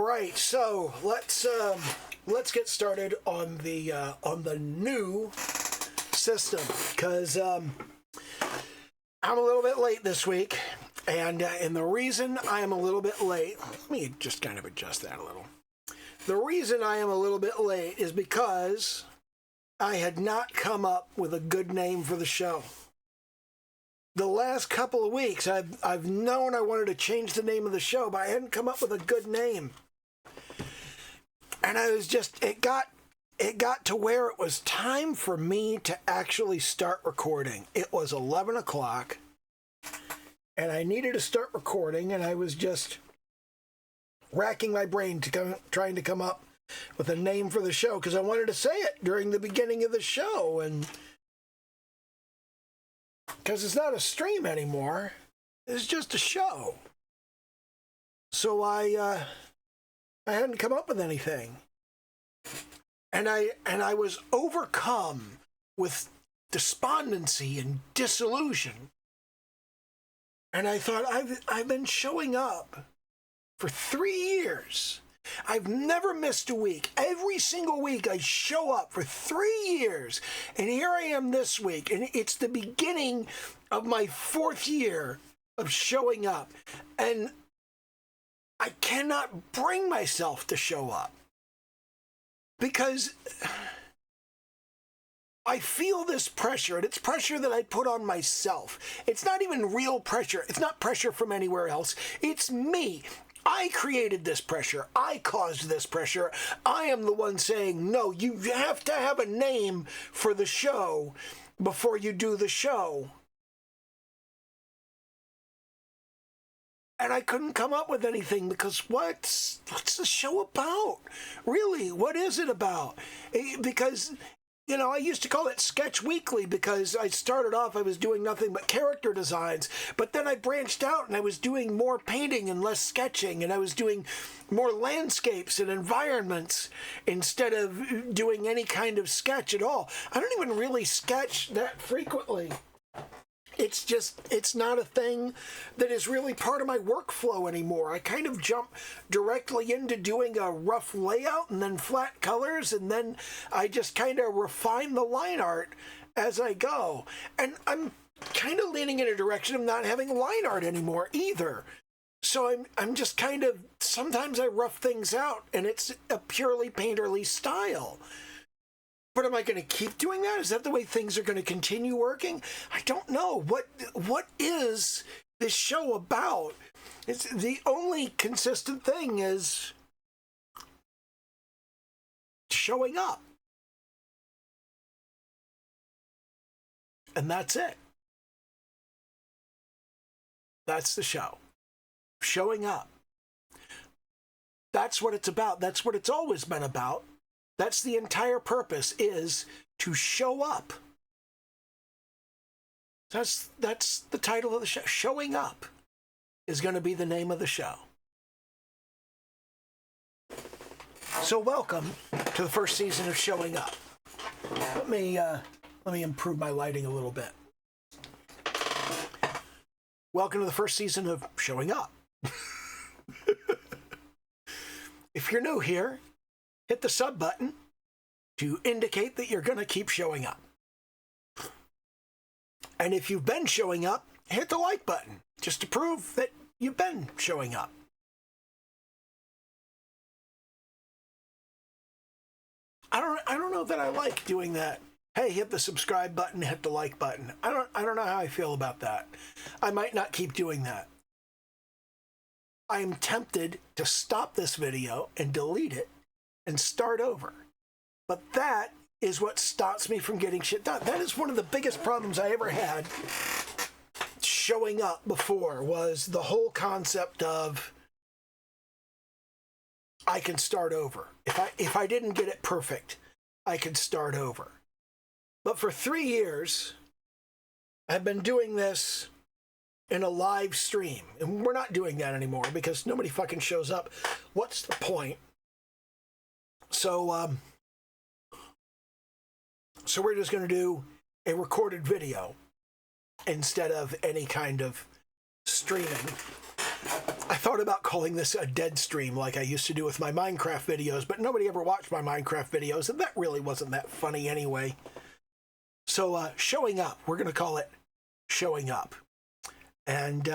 right, so let's get started on the new system, because I'm a little bit late this week, and the reason I am a little bit late, let me just kind of adjust that a little. The reason I am a little bit late is because I had not come up with a good name for the show. The last couple of weeks, I've known I wanted to change the name of the show, but I hadn't come up with a good name. And I was just, it got to where it was time for me to actually start recording. It was 11 o'clock, and I needed to start recording, and I was just racking my brain trying to come up with a name for the show, because I wanted to say it during the beginning of the show, and because it's not a stream anymore, it's just a show. So I hadn't come up with anything, and I was overcome with despondency and disillusion. And I thought, I've been showing up for 3 years. I've never missed a week. Every single week I show up for 3 years. And here I am this week. And it's the beginning of my 4th year of showing up. And I cannot bring myself to show up, because I feel this pressure, and it's pressure that I put on myself. It's not even real pressure. It's not pressure from anywhere else. It's me. I created this pressure. I caused this pressure. I am the one saying, no, you have to have a name for the show before you do the show. And I couldn't come up with anything, because what's the show about? Really, what is it about? Because, you know, I used to call it Sketch Weekly, because I started off, I was doing nothing but character designs. But then I branched out and I was doing more painting and less sketching. And I was doing more landscapes and environments instead of doing any kind of sketch at all. I don't even really sketch that frequently. It's not a thing that is really part of my workflow anymore. I kind of jump directly into doing a rough layout and then flat colors, and then I just kind of refine the line art as I go. And I'm kind of leaning in a direction of not having line art anymore either. So I'm just kind of, sometimes I rough things out and it's a purely painterly style. But am I going to keep doing that? Is that the way things are going to continue working? I don't know. What is this show about? It's the only consistent thing is showing up. And that's it. That's the show. Showing up. That's what it's about. That's what it's always been about. That's the entire purpose, is to show up. That's the title of the show. Showing Up is going to be the name of the show. So welcome to the first season of Showing Up. Let me improve my lighting a little bit. Welcome to the first season of Showing Up. If you're new here, hit the sub button to indicate that you're going to keep showing up. And if you've been showing up, hit the like button just to prove that you've been showing up. I don't know that I like doing that. Hey, hit the subscribe button, hit the like button. I don't know how I feel about that. I might not keep doing that. I am tempted to stop this video and delete it and start over. But that is what stops me from getting shit done. That is one of the biggest problems I ever had showing up before, was the whole concept of I can start over. If I didn't get it perfect, I could start over. But for 3 years, I've been doing this in a live stream. And we're not doing that anymore because nobody fucking shows up. What's the point? So we're just going to do a recorded video instead of any kind of streaming. I thought about calling this a dead stream like I used to do with my Minecraft videos, but nobody ever watched my Minecraft videos, and that really wasn't that funny anyway. So showing up, we're going to call it showing up. And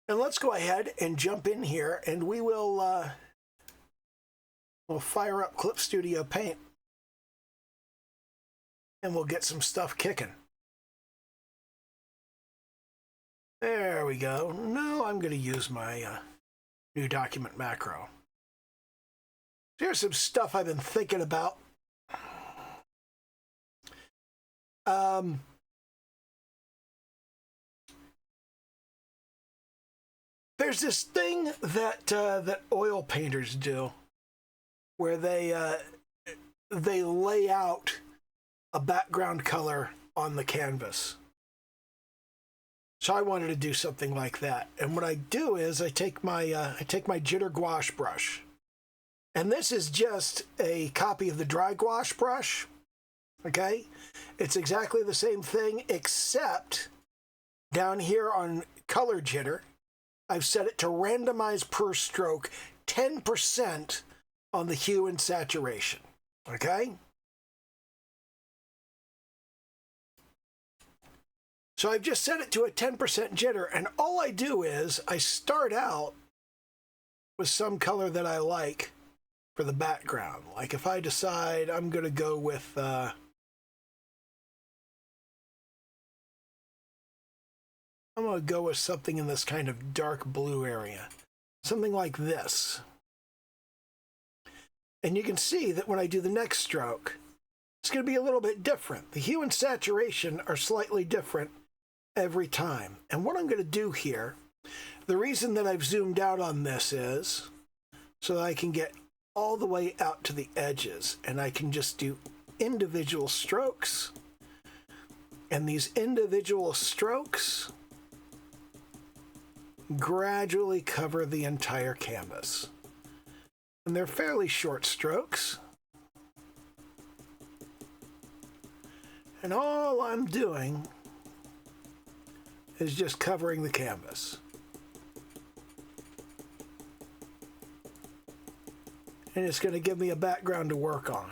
let's go ahead and jump in here, and we will we'll fire up Clip Studio Paint, and we'll get some stuff kicking. There we go. No, I'm going to use my new document macro. Here's some stuff I've been thinking about. There's this thing that that oil painters do, where they lay out a background color on the canvas. So I wanted to do something like that, and what I do is I take my jitter gouache brush, and this is just a copy of the dry gouache brush. Okay, it's exactly the same thing, except down here on color jitter, I've set it to randomize per stroke 10% on the hue and saturation. Okay. So I've just set it to a 10% jitter, and all I do is I start out with some color that I like for the background. Like if I decide I'm going to go with I'm going to go with something in this kind of dark blue area, something like this. And you can see that when I do the next stroke, it's going to be a little bit different. The hue and saturation are slightly different every time. And what I'm going to do here, the reason that I've zoomed out on this is so that I can get all the way out to the edges, and I can just do individual strokes. And these individual strokes gradually cover the entire canvas. And they're fairly short strokes. And all I'm doing is just covering the canvas. And it's going to give me a background to work on.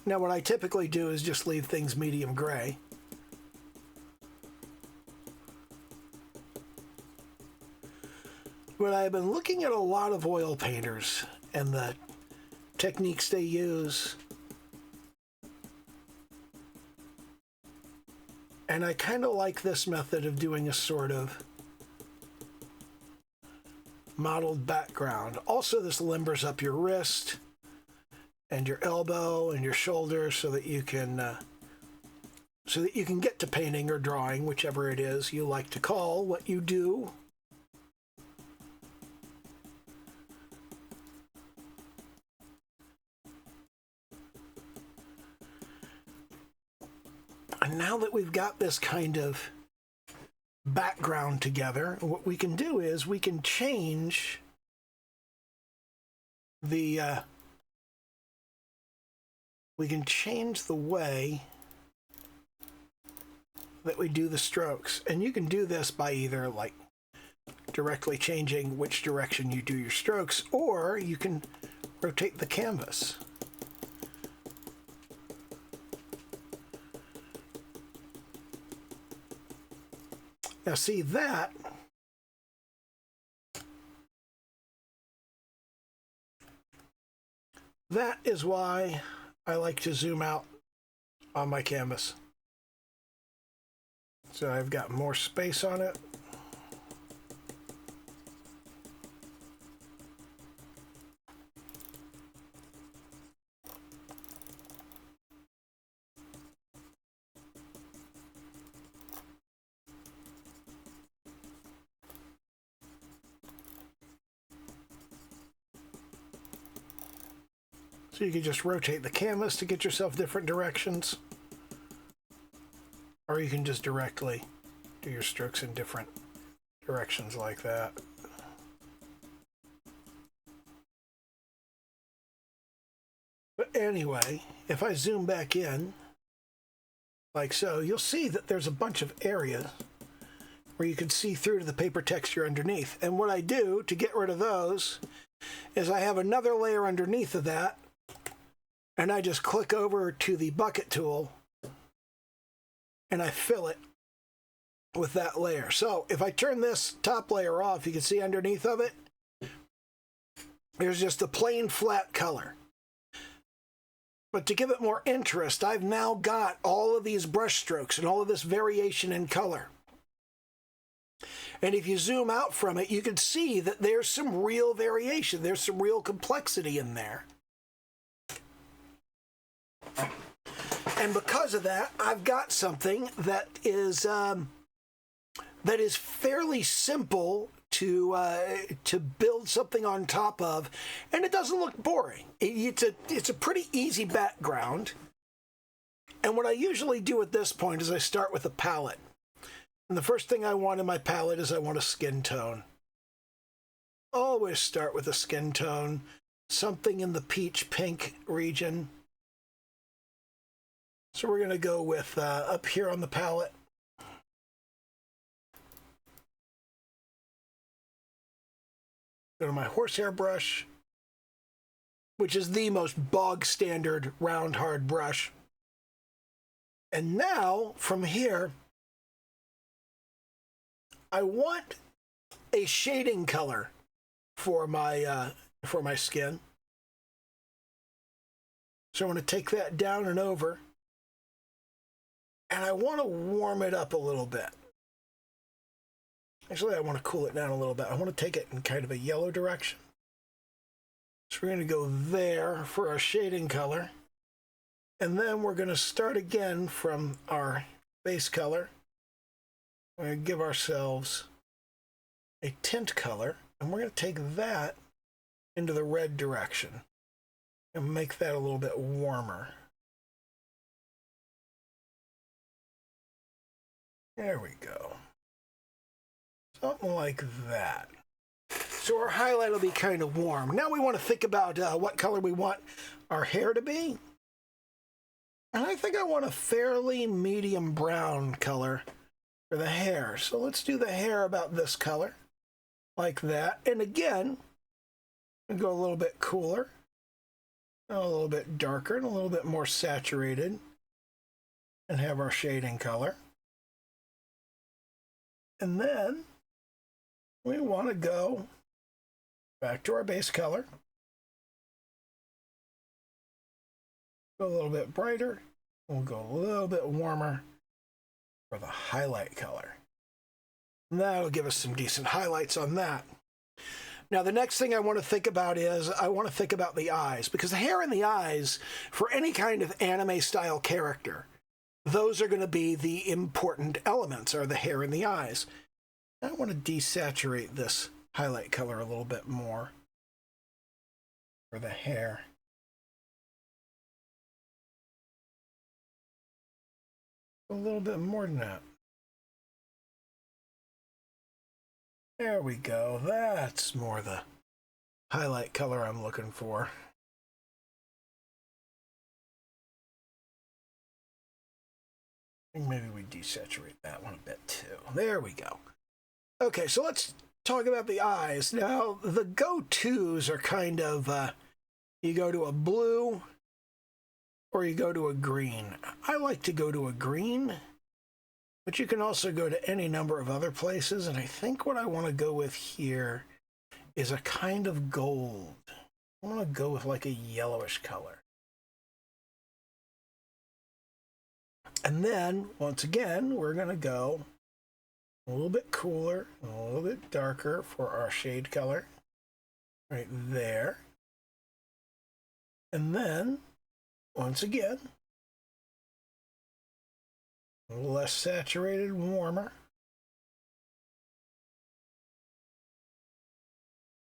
Now what I typically do is just leave things medium gray. But I've been looking at a lot of oil painters and the techniques they use. And I kind of like this method of doing a sort of mottled background. Also, this limbers up your wrist and your elbow and your shoulder so that you can get to painting or drawing, whichever it is you like to call what you do. And now that we've got this kind of background together, what we can do is we can change the way that we do the strokes. And you can do this by either like directly changing which direction you do your strokes, or you can rotate the canvas. Now see that is why I like to zoom out on my canvas. So I've got more space on it. So you can just rotate the canvas to get yourself different directions. Or you can just directly do your strokes in different directions like that. But anyway, if I zoom back in, like so, you'll see that there's a bunch of areas where you can see through to the paper texture underneath. And what I do to get rid of those is I have another layer underneath of that, and I just click over to the bucket tool and I fill it with that layer. So if I turn this top layer off, you can see underneath of it, there's just a plain flat color. But to give it more interest, I've now got all of these brush strokes and all of this variation in color. And if you zoom out from it, you can see that there's some real variation. There's some real complexity in there. And because of that, I've got something that is fairly simple to build something on top of, and it doesn't look boring. It's a pretty easy background. And what I usually do at this point is I start with a palette. And the first thing I want in my palette is I want a skin tone. Always start with a skin tone, something in the peach pink region. So we're going to go with up here on the palette. Go to my horsehair brush, which is the most bog standard round hard brush. And now from here, I want a shading color for my skin. So I'm going to take that down and over, and I want to warm it up a little bit. Actually, I want to cool it down a little bit. I want to take it in kind of a yellow direction. So we're going to go there for our shading color. And then we're going to start again from our base color. We're going to give ourselves a tint color, and we're going to take that into the red direction and make that a little bit warmer. There we go. Something like that. So our highlight will be kind of warm. Now we want to think about what color we want our hair to be. And I think I want a fairly medium brown color for the hair. So let's do the hair about this color, like that. And again, we go a little bit cooler, a little bit darker, and a little bit more saturated, and have our shading color. And then we want to go back to our base color. Go a little bit brighter. We'll go a little bit warmer for the highlight color. And that'll give us some decent highlights on that. Now, the next thing I want to think about is I want to think about the eyes, because the hair and the eyes, for any kind of anime style character, those are going to be the important elements, are the hair and the eyes. I want to desaturate this highlight color a little bit more for the hair. A little bit more than that. There we go. That's more the highlight color I'm looking for. And maybe we desaturate that one a bit too. There we go. Okay, so let's talk about the eyes. Now, the go-tos are kind of, you go to a blue or you go to a green. I like to go to a green, but you can also go to any number of other places. And I think what I want to go with here is a kind of gold. I want to go with like a yellowish color. And then, once again, we're going to go a little bit cooler, a little bit darker for our shade color, right there. And then, once again, a little less saturated, warmer.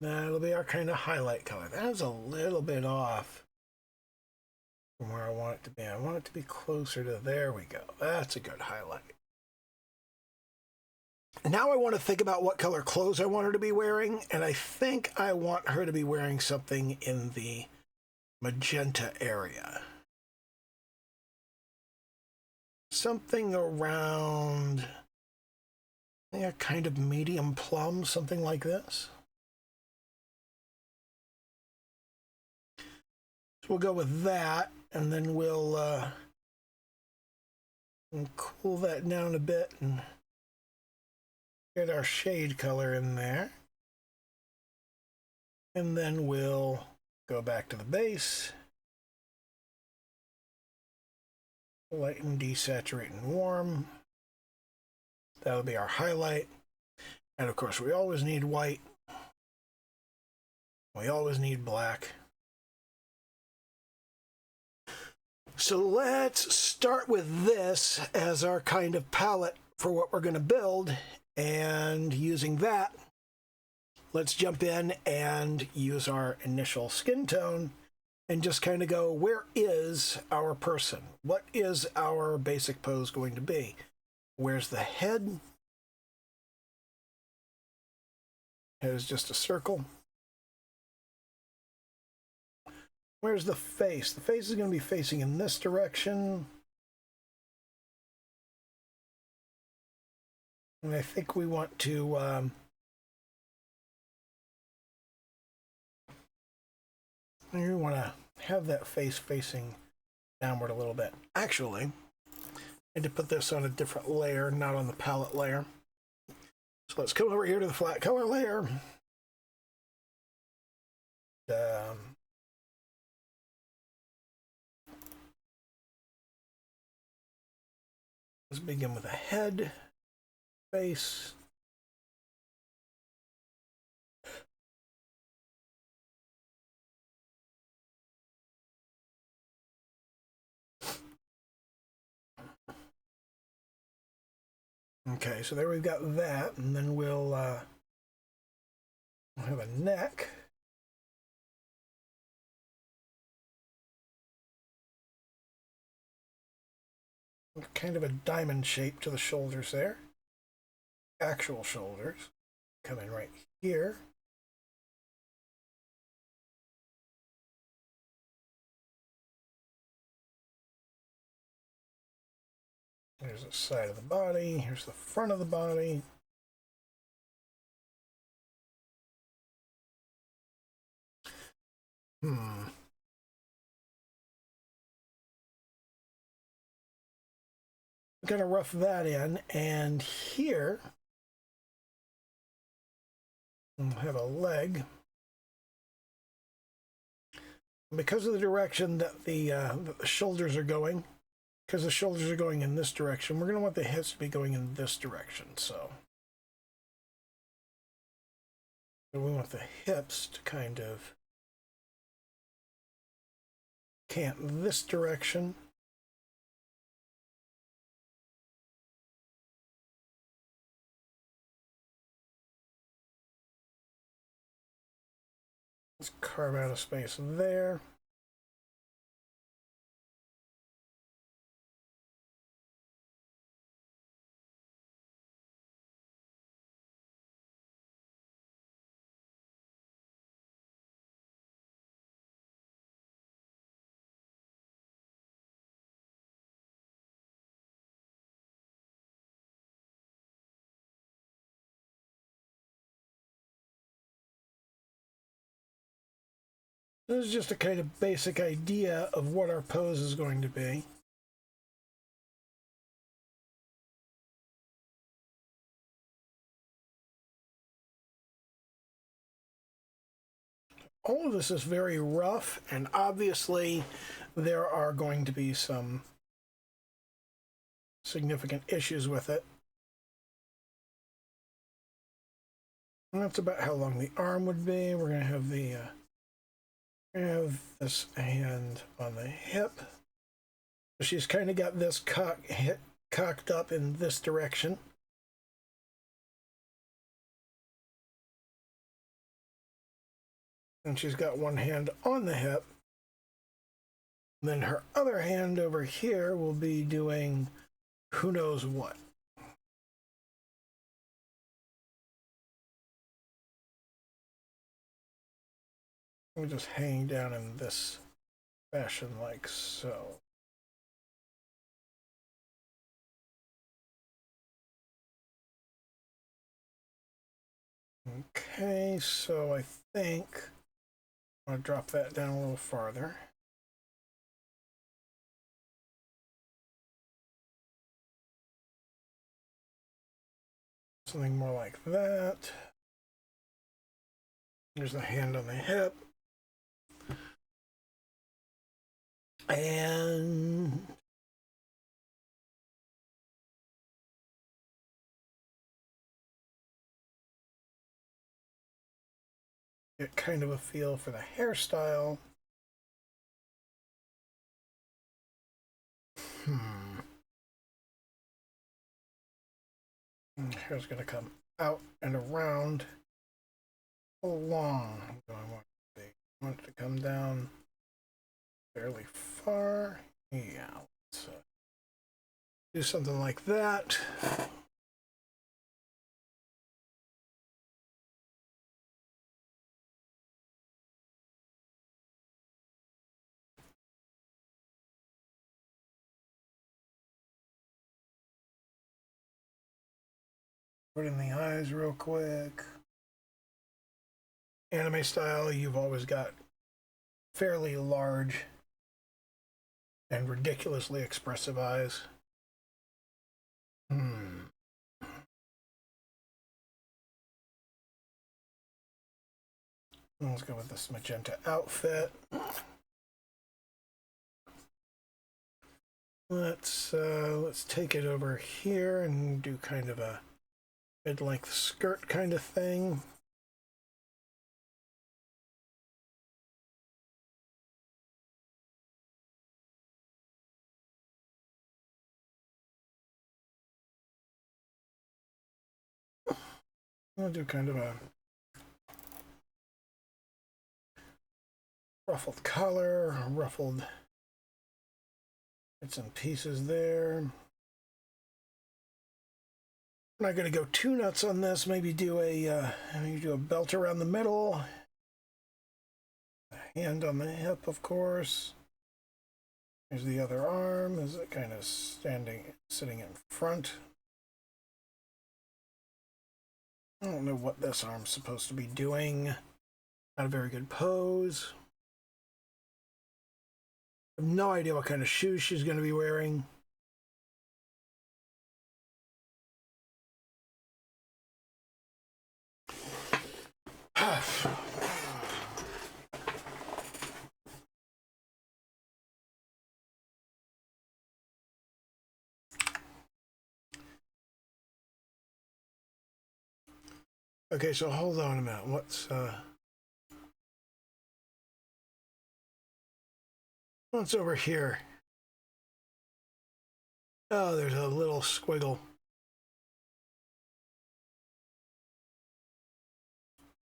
That'll be our kind of highlight color. That is a little bit off from where I want it to be. I want it to be closer to, there we go. That's a good highlight. Now I want to think about what color clothes I want her to be wearing, and I think I want her to be wearing something in the magenta area. Something around, Yeah, kind of medium plum, something like this. So we'll go with that, and then we'll cool that down a bit and get our shade color in there. And then we'll go back to the base, lighten, desaturate, and warm. That'll be our highlight. And of course, we always need white. We always need black. So let's start with this as our kind of palette for what we're going to build. And using that, let's jump in and use our initial skin tone and just kind of go, where is our person? What is our basic pose going to be? Where's the head? Head is just a circle. Where's the face? The face is going to be facing in this direction. And I think we want to we want to have that face facing downward a little bit. Actually, I need to put this on a different layer, not on the palette layer. So let's come over here to the flat color layer. Let's begin with a head, face. Okay, so there we've got that, and then we'll have a neck. Kind of a diamond shape to the shoulders there. Actual shoulders come in right here. Here's the side of the body. Here's the front of the body. I'm going to rough that in, and here we'll have a leg. Because of the direction that the shoulders are going, because the shoulders are going in this direction, we're going to want the hips to be going in this direction. So we want the hips to kind of cant this direction. Let's carve out a space there. This is just a kind of basic idea of what our pose is going to be. All of this is very rough, and obviously there are going to be some significant issues with it. And that's about how long the arm would be. We're going to have the have this hand on the hip. She's kind of got this cocked up in this direction. And she's got one hand on the hip. And then her other hand over here will be doing who knows what. I'm just hanging down in this fashion like so. Okay, so I think I'll drop that down a little farther. Something more like that. There's the hand on the hip. And get kind of a feel for the hairstyle. Hair's going to come out and around. How long do I want it to be? I want it to come down fairly far. Yeah, let's do something like that. Put in the eyes real quick. Anime style, you've always got fairly large and ridiculously expressive eyes. Let's go with this magenta outfit. Let's take it over here and do kind of a mid-length skirt kind of thing. I'll do kind of a ruffled collar, ruffled bits and pieces there. I'm not going to go too nuts on this. Maybe do a belt around the middle, a hand on the hip, of course. Here's the other arm. Is it kind of sitting in front? I don't know what this arm's supposed to be doing. Not a very good pose. I have no idea what kind of shoes she's going to be wearing. Okay, so hold on a minute. What's over here? Oh, there's a little squiggle.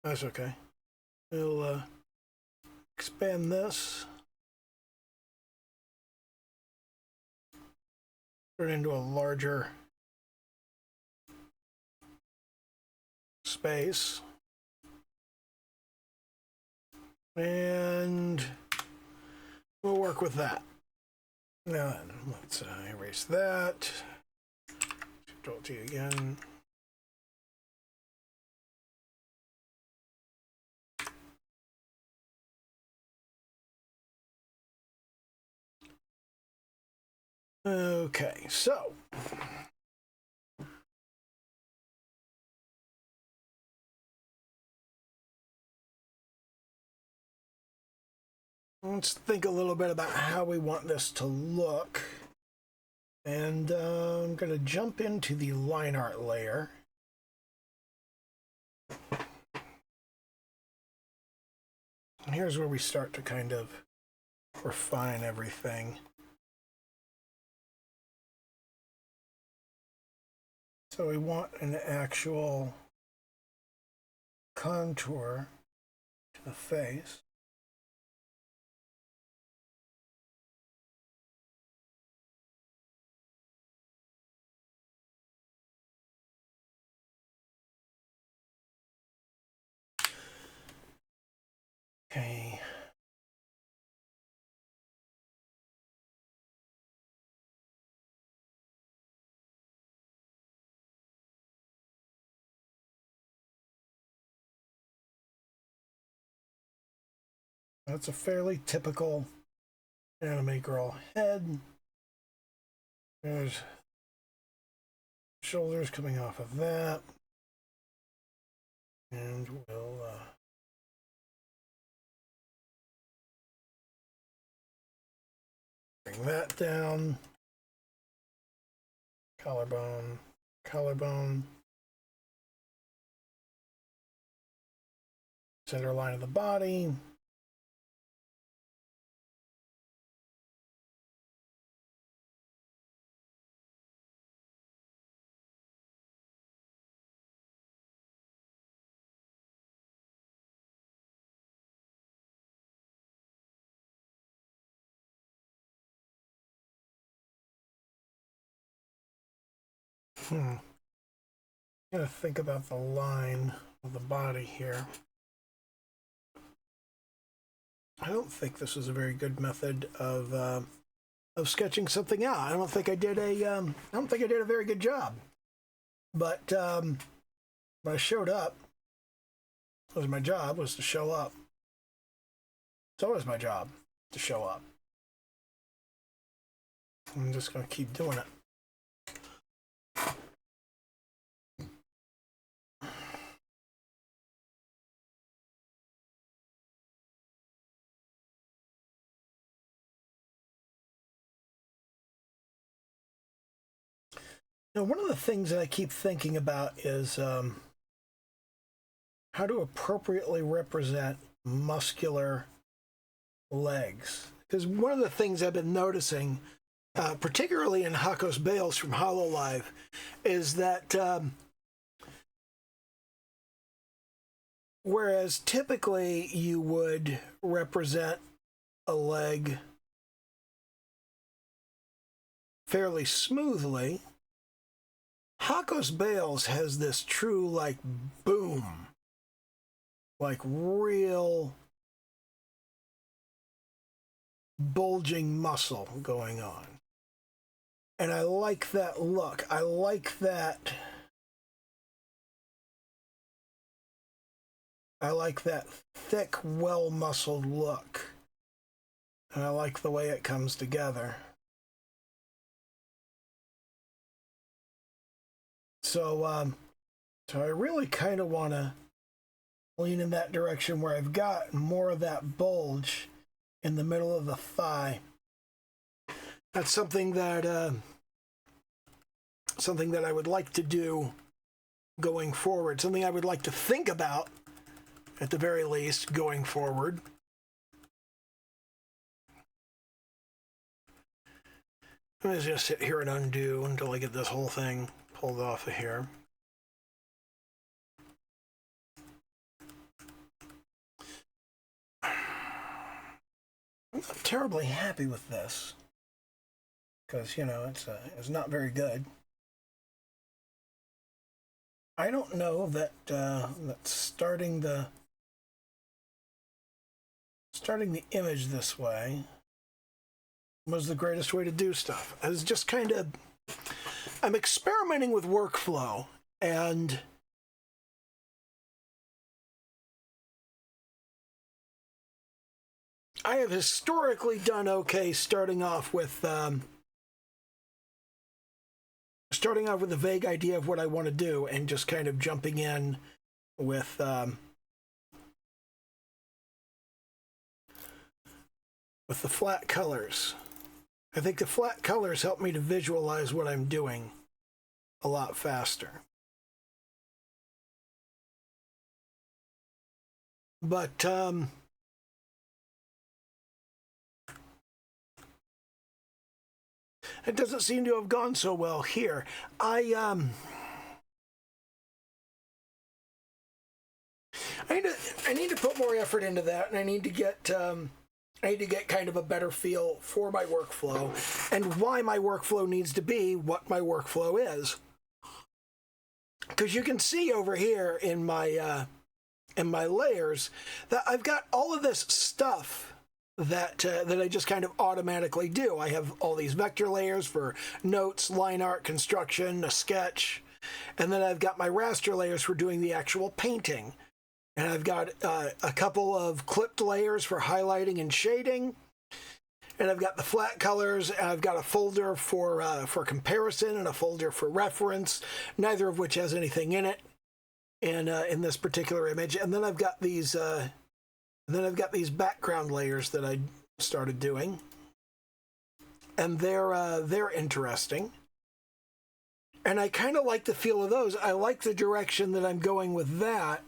That's okay. We'll expand this. Turn it into a larger space. And we'll work with that. Now then, let's erase that. Control-T again. Okay, so let's think a little bit about how we want this to look. And I'm going to jump into the line art layer. And here's where we start to kind of refine everything. So we want an actual contour to the face. Okay. That's a fairly typical anime girl head. There's shoulders coming off of that. And we'll bring that down. Collarbone, collarbone. Center line of the body. I'm gonna think about the line of the body here. I don't think this is a very good method of sketching something out. I don't think I did a very good job. But when I showed up, it was my job was to show up. It's always my job to show up. I'm just gonna keep doing it. Now, one of the things that I keep thinking about is how to appropriately represent muscular legs. Because one of the things I've been noticing, particularly in Hakos Bales from Hololive, is that whereas typically you would represent a leg fairly smoothly, Hakos Bales has this true, like, boom, like real bulging muscle going on. And I like that look. I like that. I like that thick, well-muscled look. And I like the way it comes together. So I really kind of want to lean in that direction where I've got more of that bulge in the middle of the thigh. That's something that I would like to do going forward. Something I would like to think about, at the very least, going forward. I'm just going to sit here and undo until I get this whole thing pulled off of here. I'm not terribly happy with this because, you know, it's not very good. I don't know that that starting the image this way was the greatest way to do stuff. I was just kind of, I'm experimenting with workflow, and I have historically done okay starting off with a vague idea of what I want to do and just kind of jumping in with the flat colors. I think the flat colors help me to visualize what I'm doing a lot faster. But it doesn't seem to have gone so well here. I need to put more effort into that, and I need to get kind of a better feel for my workflow and why my workflow needs to be what my workflow is. Because you can see over here in my layers that I've got all of this stuff that I just kind of automatically do. I have all these vector layers for notes, line art, construction, a sketch, and then I've got my raster layers for doing the actual painting. And I've got a couple of clipped layers for highlighting and shading. And I've got the flat colors, and I've got a folder for comparison and a folder for reference, neither of which has anything in it in this particular image. And then I've got these background layers that I started doing, and they're interesting. And I kind of like the feel of those. I like the direction that I'm going with that.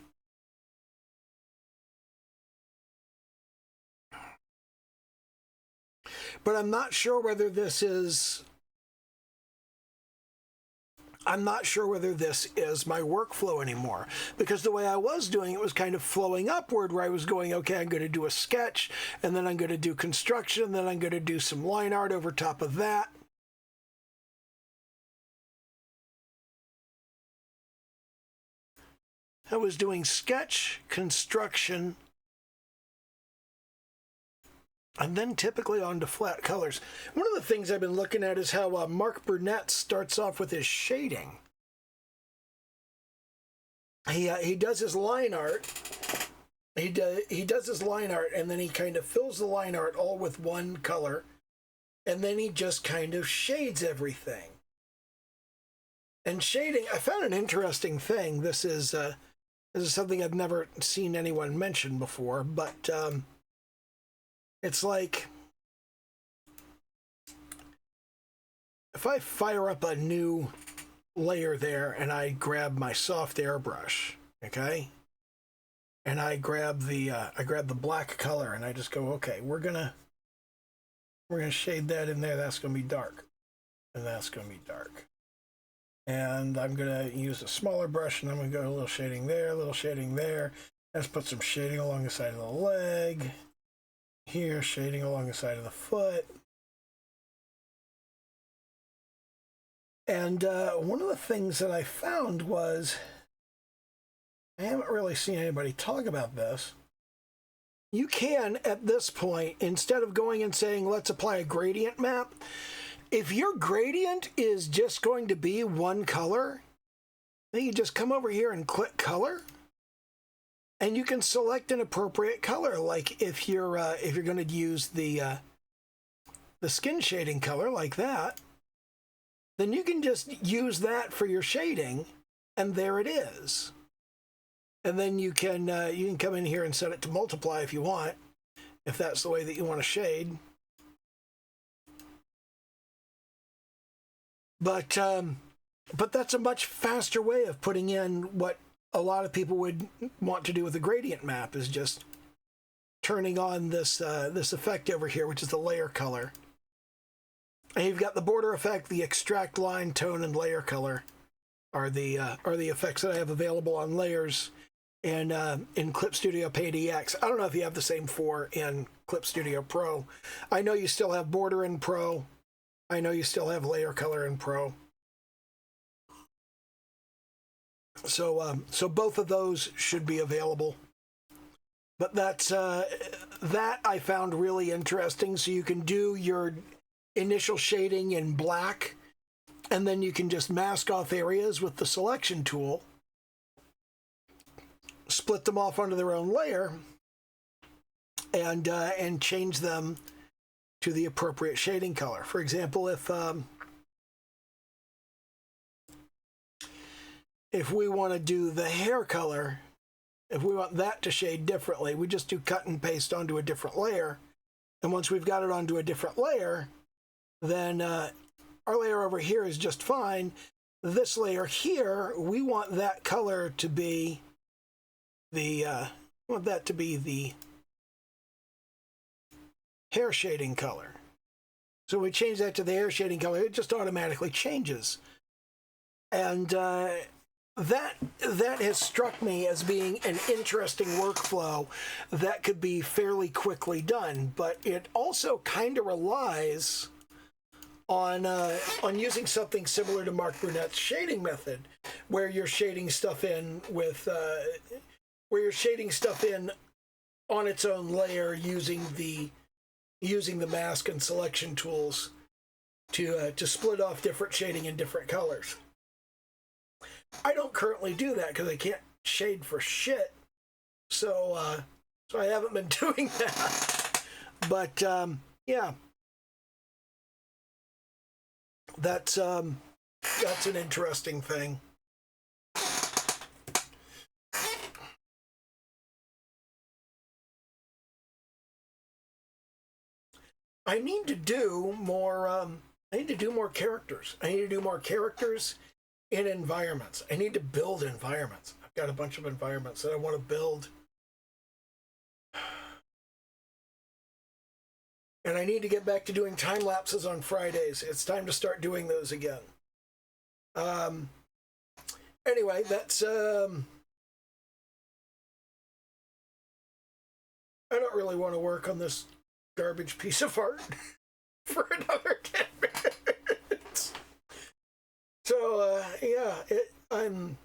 But I'm not sure whether this is my workflow anymore, because the way I was doing it was kind of flowing upward, where I was going, okay, I'm going to do a sketch, and then I'm going to do construction, and then I'm going to do some line art over top of that. I was doing sketch, construction, and then typically on to flat colors. One of the things I've been looking at is how Mark Burnett starts off with his shading. He does his line art. He does his line art, and then he kind of fills the line art all with one color, and then he just kind of shades everything. And shading, I found an interesting thing. This is something I've never seen anyone mention before, but it's like if I fire up a new layer there and I grab my soft airbrush, okay, and I grab the black color and I just go, okay, we're gonna shade that in there. That's gonna be dark, and that's gonna be dark. And I'm gonna use a smaller brush, and I'm gonna go a little shading there, a little shading there. Let's put some shading along the side of the leg. Here, shading along the side of the foot. And one of the things that I found was, I haven't really seen anybody talk about this. You can, at this point, instead of going and saying, let's apply a gradient map, if your gradient is just going to be one color, then you just come over here and click color, and you can select an appropriate color. Like if you're going to use the skin shading color like that, then you can just use that for your shading, and there it is. And then you can come in here and set it to multiply if you want, if that's the way that you want to shade. But that's a much faster way of putting in what a lot of people would want to do with a gradient map, is just turning on this effect over here, which is the layer color. And you've got the border effect, the extract line, tone, and layer color are the effects that I have available on layers and in Clip Studio Paint EX. I don't know if you have the same four in Clip Studio Pro. I know you still have border in Pro. I know you still have layer color in Pro. So both of those should be available. But that I found really interesting. So you can do your initial shading in black, and then you can just mask off areas with the selection tool, split them off onto their own layer, and change them to the appropriate shading color. For example, if we want to do the hair color, if we want that to shade differently, we just do cut and paste onto a different layer. And once we've got it onto a different layer, then our layer over here is just fine. This layer here, we want that color to be the hair shading color. So we change that to the hair shading color, it just automatically changes. And that has struck me as being an interesting workflow that could be fairly quickly done, but it also kind of relies on using something similar to Mark Burnett's shading method, where you're shading stuff in on its own layer using the mask and selection tools to split off different shading in different colors. I don't currently do that because I can't shade for shit So I haven't been doing that. But yeah, that's an interesting thing. I need to do more. I need to do more characters. I need to do more characters in environments. I need to build environments. I've got a bunch of environments that I want to build. And I need to get back to doing time lapses on Fridays. It's time to start doing those again. Um, anyway, that's. I don't really want to work on this garbage piece of art for another 10 minutes. So, yeah, I'm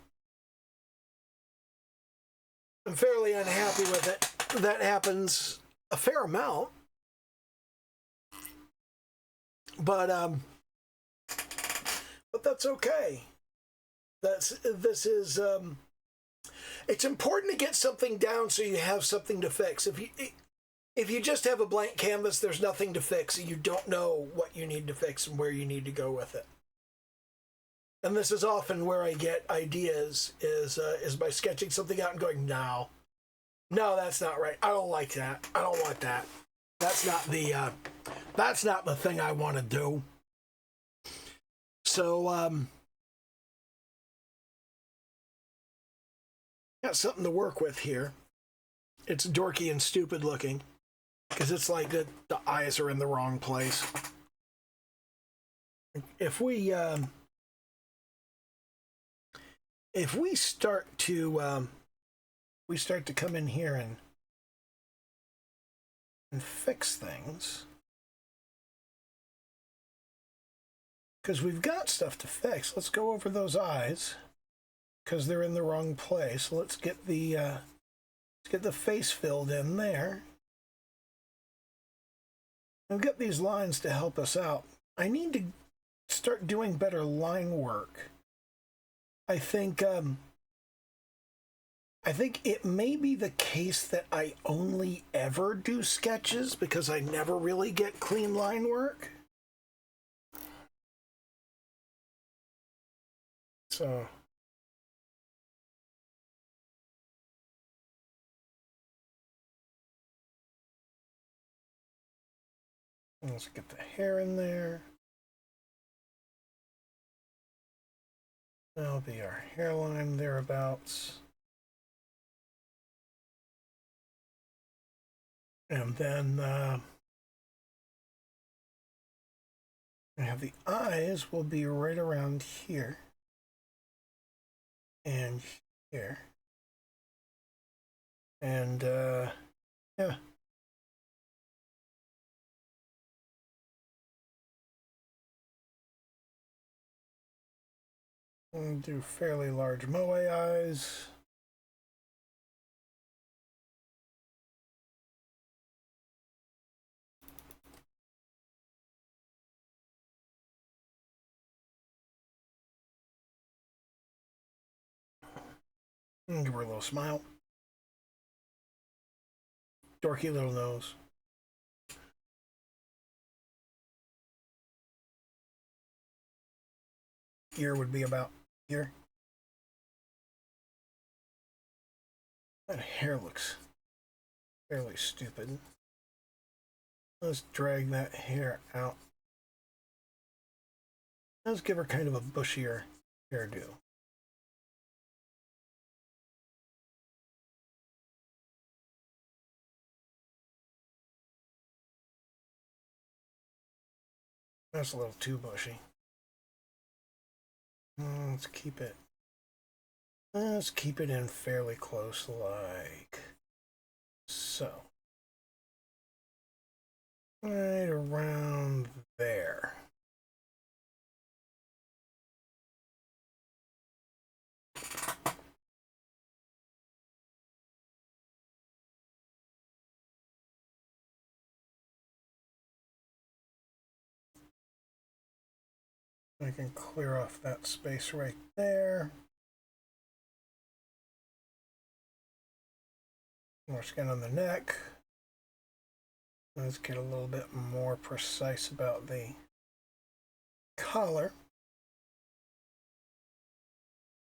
fairly unhappy with it. That happens a fair amount. But that's okay. This is it's important to get something down so you have something to fix. If you just have a blank canvas, there's nothing to fix, and you don't know what you need to fix and where you need to go with it. And this is often where I get ideas is by sketching something out and going, no, that's not right. I don't like that. I don't want that. That's not the thing I want to do. So got something to work with here. It's dorky and stupid looking because it's like the eyes are in the wrong place. If we start to come in here and fix things, because we've got stuff to fix. Let's go over those eyes because they're in the wrong place. Let's get the face filled in there. I've got these lines to help us out. I need to start doing better line work. I think it may be the case that I only ever do sketches because I never really get clean line work. So let's get the hair in there. That'll be our hairline thereabouts. And then I have the eyes will be right around here and here. And yeah. And do fairly large moe eyes. And give her a little smile. Dorky little nose. Ear would be about here. That hair looks fairly stupid. Let's drag that hair out. Let's give her kind of a bushier hairdo. That's a little too bushy. Let's keep it in fairly close, like so. Right around there. I can clear off that space right there. More skin on the neck. Let's get a little bit more precise about the collar.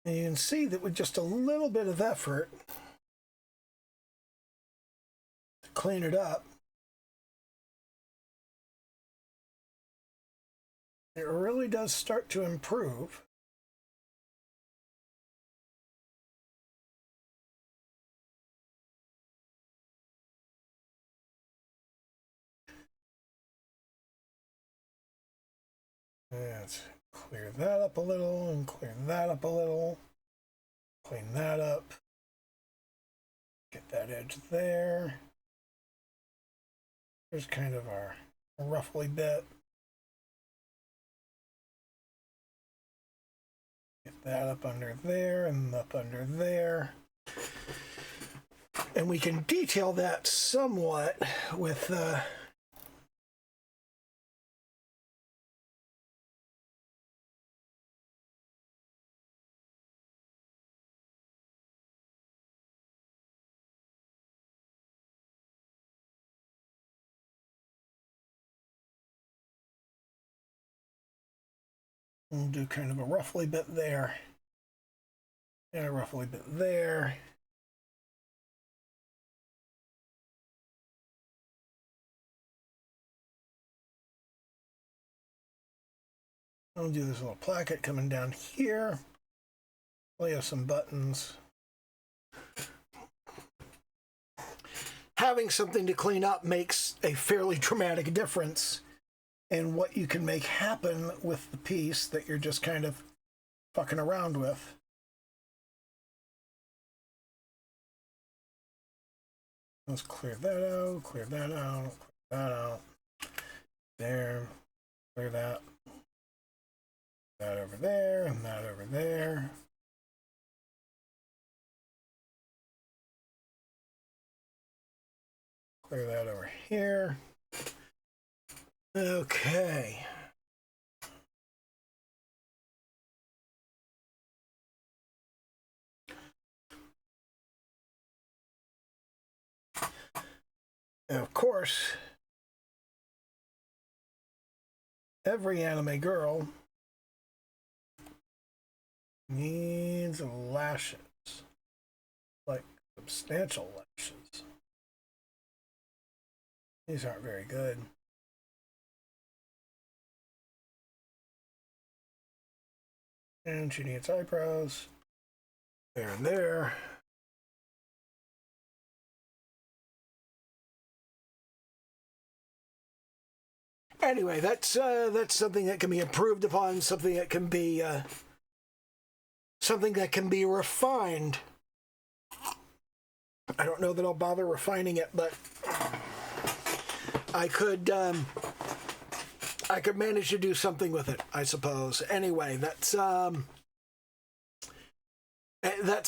And you can see that with just a little bit of effort to clean it up, it really does start to improve. Let's clear that up a little and clear that up a little. Clean that up. Get that edge there. There's kind of our ruffly bit. Get that up under there and up under there. And we can detail that somewhat with we'll do kind of a ruffly bit there and a ruffly bit there. I'll do this little placket coming down here. Lay out some buttons. Having something to clean up makes a fairly dramatic difference in what you can make happen with the piece that you're just kind of fucking around with. Let's clear that out, clear that out, clear that out. There, clear that. That over there, and that over there. Clear that over here. Okay. And of course, every anime girl needs lashes, like substantial lashes. These aren't very good. And she needs eyebrows. There and there. Anyway, that's something that can be improved upon, something that can be refined. I don't know that I'll bother refining it, but I could manage to do something with it, I suppose. Anyway, that's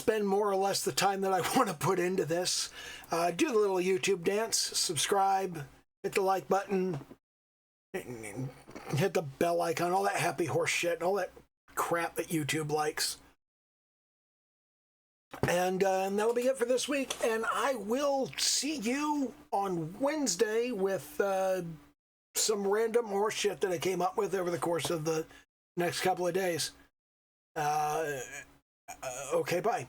been more or less the time that I want to put into this. Do the little YouTube dance, subscribe, hit the like button, hit the bell icon, all that happy horse shit, all that crap that YouTube likes. And that'll be it for this week. And I will see you on Wednesday with some random horse shit that I came up with over the course of the next couple of days. Okay, bye.